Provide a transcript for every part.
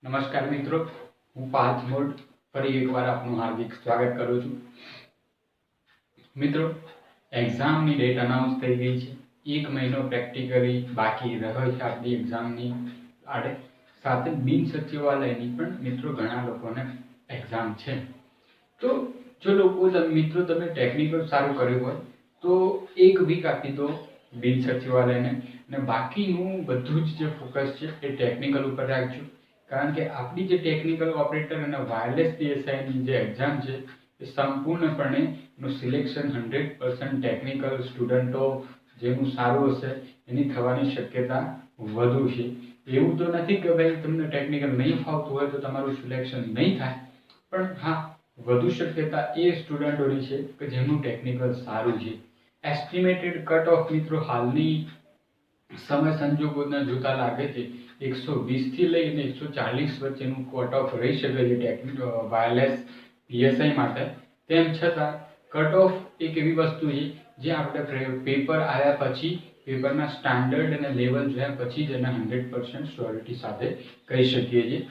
નમસ્કાર મિત્રો, હું પાર્થ મોડ ફરી એકવાર આપનું હાર્દિક સ્વાગત કરું છું. મિત્રો, એક્ઝામની ડેટ અનાઉન્સ થઈ ગઈ છે. 1 મહિનો પ્રેક્ટિકલી બાકી રહ્યો છે આપણી એક્ઝામની આડે. સાથે બિન સચિવાલયની પણ મિત્રો ઘણા લોકોને એક્ઝામ છે. તો જો મિત્રો તમે ટેકનિકલ સારું કર્યું હોય તો 1 વીક આપી દો બિન સચિવાલયને, અને બાકીનું બધું જ જે ફોકસ છે એ ટેકનિકલ ઉપર રાખજો. કારણ કે આપણી જે ટેકનિકલ ઓપરેટર અને વાયરલેસ પીએસઆઈની જે એક્ઝામ છે એ સંપૂર્ણપણે એનું સિલેક્શન 100% ટેકનિકલ સ્ટુડન્ટો જેનું સારું હશે એની થવાની શક્યતા વધુ છે. એવું તો નથી કે ભાઈ તમને ટેકનિકલ નહીં ફાવતું હોય તો તમારું સિલેક્શન નહીં થાય, પણ હા, વધુ શક્યતા એ સ્ટુડન્ટોની છે કે જેમનું ટેકનિકલ સારું છે. એસ્ટિમેટેડ કટ ઓફ મિત્રો હાલની સમય સંજોગોના જોતા લાગે છે 120 થી લઈને 140 વચ્ચેનું કટ ઓફ રહી શકે છે વાયરલેસ પીએસઆઈ માટે. તેમ છતાં કટ ઓફ એક એવી વસ્તુ છે જે આપણે પેપર આવ્યા પછી, પેપરના સ્ટાન્ડર્ડ અને લેવલ જોયા પછી જ એને 100% શ્યોરિટી સાથે કહી શકીએ છીએ.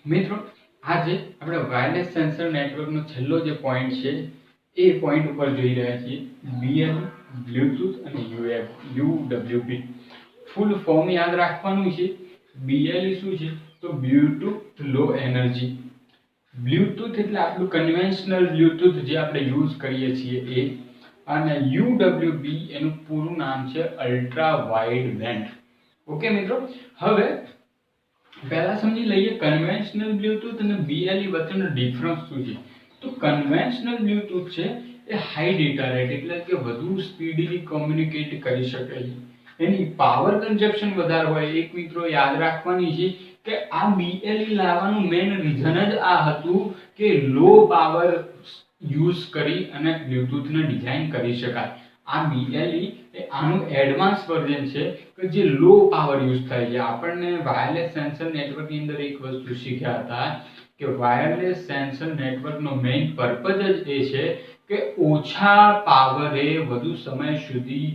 મિત્રો, આજે આપણે વાયરલેસ સેન્સર નેટવર્કનો છેલ્લો જે પોઈન્ટ છે એ પોઈન્ટ ઉપર જોઈ રહ્યા છીએ. BLE, બ્લૂટૂથ અને UWB. ફૂલ ફોર્મ યાદ રાખવાનું છે. BLE શું છે? તો બ્લૂટૂથ લો એનર્જી. બ્લૂટૂથ એટલે આપણું કન્વેન્શનલ બ્લૂટૂથ જે આપણે યુઝ કરીએ છીએ એ, અને UWB એનું પૂરું નામ છે અલ્ટ્રા વાઇડ બેન્ડ. ઓકે મિત્રો, હવે પહેલા સમજી લઈએ કન્વેન્શનલ બ્લૂટૂથ અને BLE વચ્ચેનો ડિફરન્સ શું છે. તો કન્વેન્શનલ બ્લૂટૂથ છે એ હાઈ ડેટા રેટ એટલે કે વધુ સ્પીડથી કોમ્યુનિકેટ કરી શકે છે. એની પાવર કન્ઝપ્શન વધારે હોય. એક મિત્રો યાદ રાખવાની છે કે આ BLE લાવવાનું મેઇન રીઝન જ આ હતું કે લો પાવર યુઝ કરી અને બ્લૂટૂથને ડિઝાઇન કરી શકાય. આ BLE એ આનું એડવાન્સ વર્ઝન છે કે જે લો પાવર યુઝ થાય છે. આપણને વાયરલેસ સેન્સર નેટવર્કની અંદર એક વસ્તુ શીખ્યા હતા કે વાયરલેસ સેન્સર નેટવર્કનો મેઇન પર્પઝ જ એ છે કે ઓછા પાવરે વધુ સમય સુધી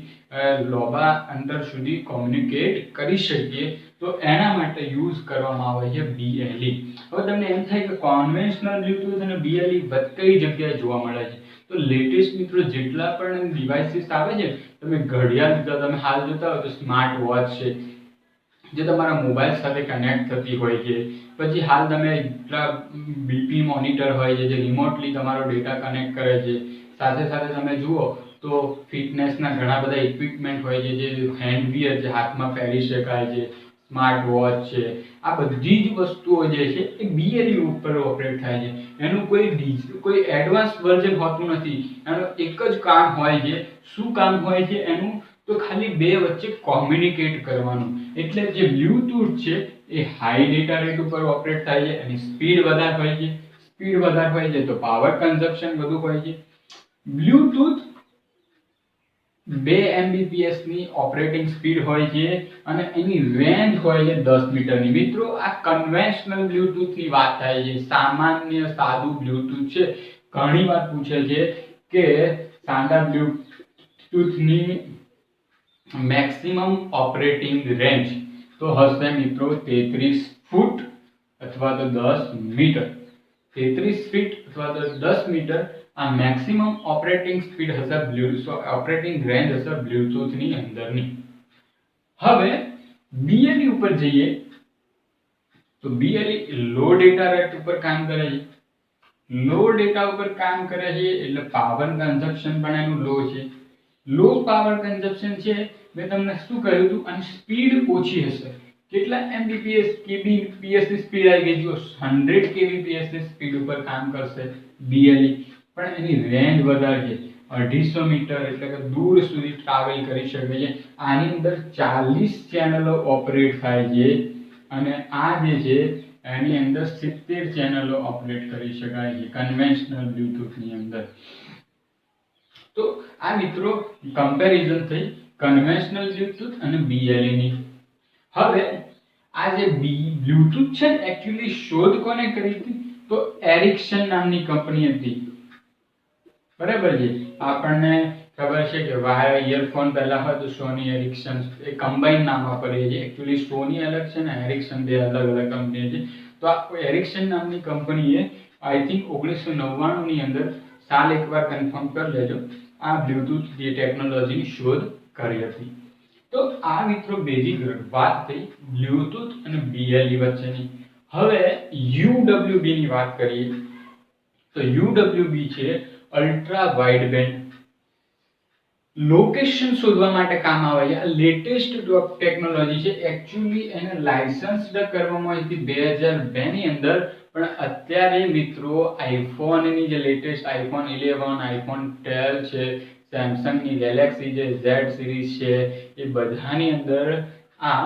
લાંબા અંતર સુધી કોમ્યુનિકેટ કરી શકીએ, તો એના માટે યુઝ કરવામાં આવે છે BLE. હવે તમને એમ થાય કે કન્વેન્શનલ બ્લૂટૂથ અને BLE કઈ જગ્યાએ જોવા મળે છે. તો લેટેસ્ટ મિત્રો જેટલા પણ ડિવાઇસીસ આવે છે, તમે ઘડિયાળ તમે હાલ જોતા હોય તો સ્માર્ટ વોચ છે જે તમારા મોબાઈલ સાથે કનેક્ટ થતી હોય છે. પછી હાલ તમે BP મોનિટર હોય છે જે રિમોટલી તમારો ડેટા કનેક્ટ કરે છે. સાથે સાથે તમે જુઓ તો ફિટનેસના ઘણા બધા ઇક્વિપમેન્ટ હોય છે જે હેન્ડવિયર જે હાથમાં પહેરી શકાય છે, સ્માર્ટ વોચ છે. આ બધી જ વસ્તુઓ જે છે એ BLE ઉપર ઓપરેટ થાય છે. એનું કોઈ એડવાન્સ વર્ઝન હોતું નથી. એનું એક જ કામ હોય છે. શું કામ હોય છે એનું? તો ખાલી બે વચ્ચે કોમ્યુનિકેટ કરવાનું. એટલે જે બ્લૂટૂથ છે એ હાઈ ડેટા રેટ ઉપર ઓપરેટ થાય છે, એની સ્પીડ વધારે હોય છે. સ્પીડ વધારે હોય છે તો પાવર કન્ઝપ્શન વધુ હોય છે. બ્લૂટૂથ 2 Mbps ની ઓપરેટિંગ સ્પીડ હોય છે અને એની રેન્જ હોય છે 10 મીટરની. મિત્રો, આ કન્વેન્શનલ બ્લૂટૂથ ની વાત થાય છે. સામાન્ય સાદું બ્લૂટૂથ છે. ઘણી વાર પૂછે છે કે સાદા બ્લૂટૂથની મેક્સિમમ ઓપરેટિંગ રેન્જ તો હશે મિત્રો 33 ફૂટ અથવા તો 10 મીટર. 33 ફીટ અથવા તો 10 મીટર આ મેક્સિમમ ઓપરેટિંગ સ્પીડ હશે, ઓપરેટિંગ રેન્જ હશે બ્લૂટૂથ ની અંદરની. હવે BLE ઉપર જઈએ તો BLE લો ડેટા રેટ ઉપર કામ કરે છે. લો ડેટા ઉપર કામ કરે છે એટલે પાવર કન્ઝપ્શન પણ એનું લો છે. લો પાવર કન્ઝપ્શન છે, મેં તમને શું કહ્યું હતું, અને સ્પીડ ઓછી હશે. કેટલા Mbps kbps ની સ્પીડ આવી ગઈ? 100 kbps ની સ્પીડ ઉપર કામ કરશે BLE, પણ એની રેન્જ વધારે છે. 250 મીટર એટલે કે દૂર સુધી ટ્રાવેલ કરી શકે છે. આની અંદર 40 ચેનલો ઓપરેટ થાય છે અને આ જે છે એની અંદર 70 ચેનલો ઓપરેટ કરી શકાય છે કન્વેન્શનલ બ્લૂટૂથ ની અંદર. તો આ મિત્રો કમ્પેરિઝન થઈ કન્વેન્શનલ બ્લૂટૂથ અને BLE ની. હવે આ જે બ્લૂટૂથ છે એક્ચ્યુઅલી શોધ કોને કરી હતી? તો એરિક્સન નામની કંપની હતી. બરાબર છે. આપણને ખબર છે કે વાયર ઇયરફોન પહેલા હોય તો સોની એરિક્સન એ કમ્બાઈન નામ વાપરીએ છીએ. એકચ્યુઅલી સોની અલગ છે ને એરિક્સન બે અલગ અલગ કંપની છે. તો આ એરિક્સન નામની કંપનીએ આઈ થિંક 1999 ની અંદર સાલ એકવાર કન્ફર્મ કરી લેજો આ બ્લૂટૂથ જે ટેકનોલોજીની શોધ કરી હતી. તો આ મિત્રો બેઝિક વાત થઈ બ્લૂટૂથ અને BLE વચ્ચેની. હવે UWB ની વાત કરીએ તો UWB છે અલ્ટ્રા વાઇડ બેન્ડ. લોકેશન શોધવા માટે કામ આવે છે. આ લેટેસ્ટ ટેકનોલોજી છે. એકચ્યુઅલી એને લાયસન્સ કરવામાં આવી હતી 2002 ની અંદર, પણ અત્યારે મિત્રો આઈફોનની જે લેટેસ્ટ આઈફોન 11, આઈફોન 12 છે, સેમસંગની ગેલેક્સી જે Z સિરીઝ છે, એ બધાની અંદર આ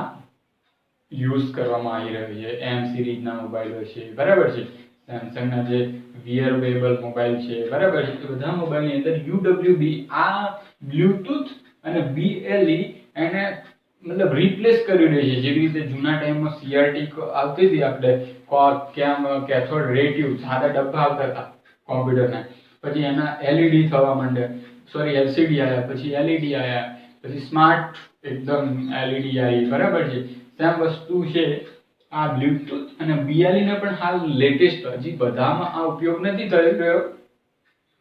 યુઝ કરવામાં આવી રહ્યું છે. M સિરીઝના મોબાઈલો છે, બરાબર છે. સેમસંગના જે વિયરેબલ મોબાઈલ છે, બરાબર છે. એ બધા મોબાઈલની અંદર UWB આ બ્લૂટૂથ અને BLE એને મતલબ રિપ્લેસ કરી દે છે. જેવી રીતે જૂના ટાઈમમાં CRT આવતી હતી, આપણે કેથોડ રે ટ્યુબ સાદા ડબ્બા આવતા હતા કોમ્પ્યુટરના, પછી એના LED થવા માંડ્યા, સોરી LCD આવ્યા, પછી LED આવ્યા, પછી સ્માર્ટ એકદમ LED આવી, બરાબર છે. સેમ વસ્તુ છે આ બ્લૂટૂથ અને BLE ને પણ હાલ લેટેસ્ટ, હજી બધામાં આ ઉપયોગ નથી થઈ રહ્યો,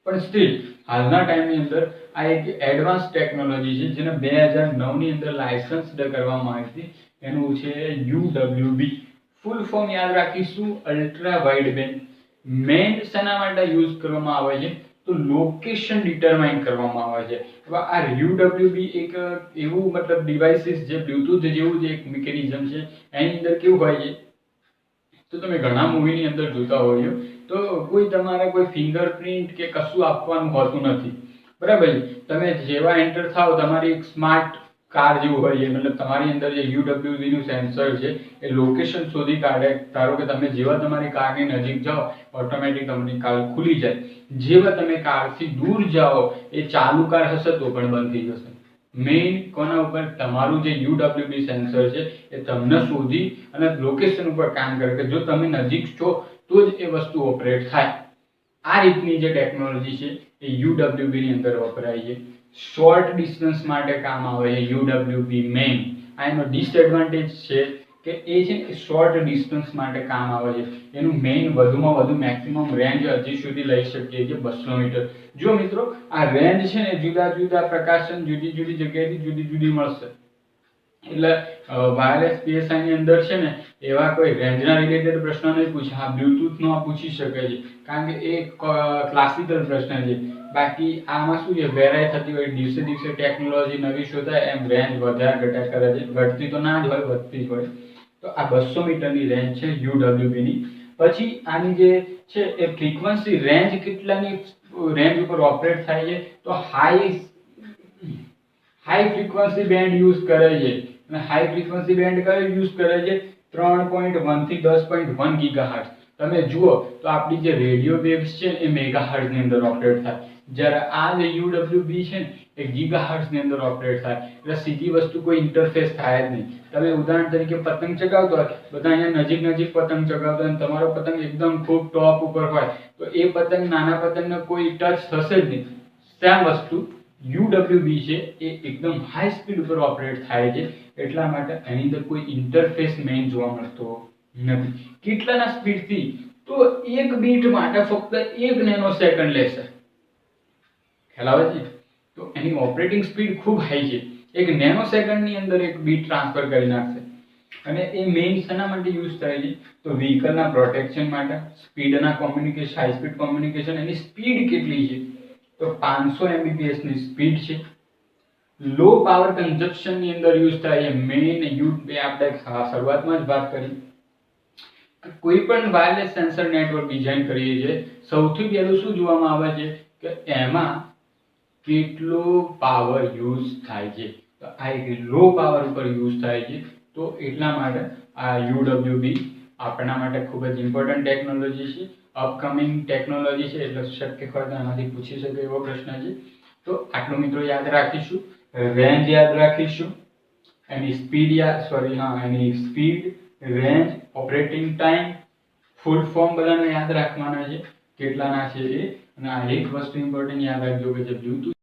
પણ સ્ટીલ હાલના ટાઈમની અંદર આ એક એડવાન્સ ટેકનોલોજી છે જેને 2009 ની અંદર લાયસન્સ કરવામાં આવી હતી. એનું છે UWB. ફૂલ ફોર્મ યાદ રાખીશું અલ્ટ્રા વાઇડ બેન્ડ. મેઇન શેના માટે યુઝ કરવામાં આવે છે તો લોકેશન ડિટરમાઇન કરવામાં આવે છે. હવે આ UWB એક એવું મતલબ ડિવાઇસીસ જે બ્લૂટૂથ જેવું જે એક મિકેનિઝમ છે, એની અંદર કેવું હોય છે તો તમે ઘણા મૂવીની અંદર જોતા હોય તો કોઈ તમારે કોઈ ફિંગરપ્રિન્ટ કે કશું આપવાનું હોતું નથી, બરાબર છે. તમે જેવા એન્ટર થાવ તમારી એક સ્માર્ટ કાર જેવું હોય છે, મતલબ તમારી અંદર જે UWB નું સેન્સર છે એ લોકેશન શોધી કાઢે. ધારો કે તમે જેવા તમારી કારની નજીક જાઓ ઓટોમેટિક તમારી કાર ખુલી જાય. જેવા તમે કારથી દૂર જાઓ એ ચાલુ કાર હશે તો પણ બંધ થઈ જશે. મેઇન કોના ઉપર? તમારું જે UWB સેન્સર છે એ તમને શોધી અને લોકેશન ઉપર કામ કરે કે જો તમે નજીક છો તો જ એ વસ્તુ ઓપરેટ થાય. આ રીતની જે ટેકનોલોજી છે એ UWB ની અંદર વપરાય છે. શોર્ટ ડિસ્ટન્સ માટે કામ આવે છે UWB મેઇન. આ એનો ડિસએડવાન્ટેજ છે કે એ છે શોર્ટ ડિસ્ટન્સ માટે કામ આવે છે. એનું મેઇન વધુમાં વધુ મેક્સિમમ રેન્જ હજી સુધી લઈ શકીએ છીએ 200 મીટર. જો મિત્રો આ રેન્જ છે ને જુદા જુદા પ્રકાશન જુદી જુદી જગ્યાએથી જુદી જુદી મળશે. એટલે વાયરલેસ PSI ની અંદર છે ને એવા કોઈ રેન્જના રિલેટેડ પ્રશ્ન નહીં પૂછે. હા, બ્લૂટૂથ નો પૂછી શકે છે કારણ કે એ ક્લાસિકલ પ્રશ્ન છે. બાકી આમાં શું છે વેરાય થતી હોય, દિવસે દિવસે ટેકનોલોજી નવી શોધાય એમ રેન્જ વધારે ઘટા કરે છે. ઘટતી તો ના જ હોય, વધતી જ હોય. તો આ 200 મીટરની રેન્જ છે UWB ની. પછી આની જે છે એ ફ્રીક્વન્સી રેન્જ કેટલાની રેન્જ ઉપર ઓપરેટ થાય છે તો હાઈ ફ્રીક્વન્સી બેન્ડ યુઝ કરે છે. અને હાઈ ફ્રીક્વન્સી બેન્ડ કયો યુઝ કરે છે? 3.1 થી 10.1 ગીગાહર્ટ્ઝ. તમે જુઓ તો આપણી જે રેડિયો વેવ્સ છે એ મેગાહર્ટ્ઝ ની અંદર ઓપરેટ થાય, જ્યારે આ જે UWB છે ને એ ગીગાહર્ટ્ઝ ની અંદર ઓપરેટ થાય. એટલે સીધી વસ્તુ કોઈ ઇન્ટરફેસ થાય જ નહીં. તમે ઉદાહરણ તરીકે પતંગ ચગાવતો હોય, બધા અહીંયા નજીક પતંગ ચગાવતો હોય, તમારો પતંગ એકદમ ખૂબ ટોપ ઉપર હોય તો એ પતંગ નાના પતંગને કોઈ ટચ થશે જ નહીં. સેમ વસ્તુ UWB છે એ એકદમ હાઈ સ્પીડ ઉપર ઓપરેટ થાય છે, એટલા માટે એની અંદર કોઈ ઇન્ટરફેસ મેઇન જોવા મળતો નથી. કેટલાના સ્પીડથી? તો 1 બીટ માટે ફક્ત 1 નેનો સેકન્ડ લેશે. ખ્યાલ આવે છે? તો એની ઓપરેટિંગ સ્પીડ ખૂબ હાઈ છે. 1 નેનો સેકન્ડની અંદર 1 બીટ ટ્રાન્સફર કરી નાખશે. અને એ મેઇન શેના માટે યુઝ થાય છે તો વ્હીકલના પ્રોટેક્શન માટે, સ્પીડના કોમ્યુનિકેશન, હાઈ સ્પીડ કોમ્યુનિકેશન. એની સ્પીડ કેટલી છે તો 500 Mbps ની સ્પીડ છે. લો પાવર કન્ઝપ્શન ની અંદર યુઝ થાય છે. મેઇન આપણે શરૂઆતમાં જ વાત કરી કોઈ પણ વાયરલેસ સેન્સર નેટવર્ક ડિઝાઇન કરીએ છીએ સૌથી પહેલું શું જોવામાં આવે છે કે એમાં કેટલો પાવર યુઝ થાય છે. તો આ એક લો પાવર ઉપર યુઝ થાય છે. તો એટલા માટે આ UWB આપણા માટે ખૂબ જ ઇમ્પોર્ટન્ટ ટેકનોલોજી છે. અપકમિંગ ટેકનોલોજી છે એટલે શક્ય હોય તો આનાથી પૂછી શકે એવો પ્રશ્ન છે. તો આટલું મિત્રો યાદ રાખીશું. રેન્જ યાદ રાખીશું, એની speed, range, operating time, full form બધાને યાદ રાખવાના છે કેટલાના છે એ. અને આ એક વસ્તુ ઇમ્પોર્ટન્ટ યાદ રાખજો કે જે બ્લૂટૂથ